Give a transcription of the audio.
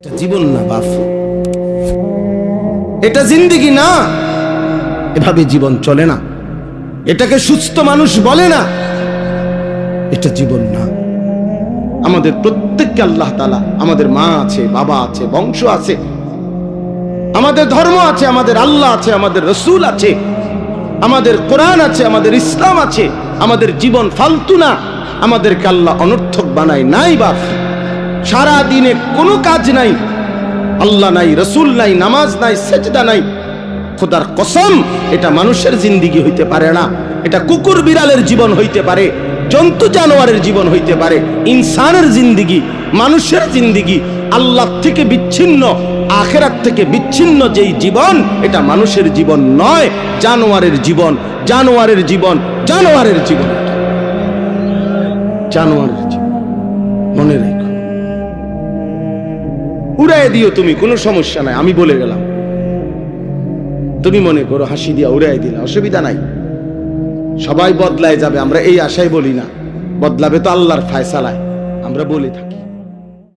এটা জীবন না বাপ, এটা জিন্দেগি না। এভাবে জীবন চলে না। এটাকে সুস্থ মানুষ বলে না। এটা জীবন না। আমাদের প্রত্যেককে আল্লাহ তাআলা, আমাদের মা আছে, বাবা আছে, বংশ আছে, আমাদের ধর্ম আছে, আমাদের আল্লাহ আছে, আমাদের রসুল আছে, আমাদের কোরআন আছে, আমাদের ইসলাম আছে। আমাদের জীবন ফালতু না। আমাদেরকে আল্লাহ অনর্থক বানায় নাই বাপ। সারা দিনে কোনো কাজ নাই, আল্লাহ নাই, রসুল নাই, নামাজ নাই, সেজদা নাই। খোদার কসম, এটা মানুষের জিন্দিগি হইতে পারে না। এটা কুকুর বিড়ালের জীবন হইতে পারে, জন্তু জানোয়ারের জীবন হইতে পারে। ইনসানের জিন্দিগি, মানুষের জিন্দিগি, আল্লাহ থেকে বিচ্ছিন্ন, আখিরাত থেকে বিচ্ছিন্ন যেই জীবন, এটা মানুষের জীবন নয়, জানোয়ারের জীবন। জানোয়ারের জীবন, জানোয়ারের জীবন, জানোয়ারের জীবন। মনে রেখো। উড়াই দিও তুমি, কোনো সমস্যা নাই, আমি বলে গেলাম। তুমি মনে করো হাসি দিয়া উড়াই দিলা, অসুবিধা নাই। সবাই বদলায় যাবে, আমরা এই আশায় বলি না। বদলাবে তো আল্লাহর ফায়সালায়, আমরা বলে থাকি।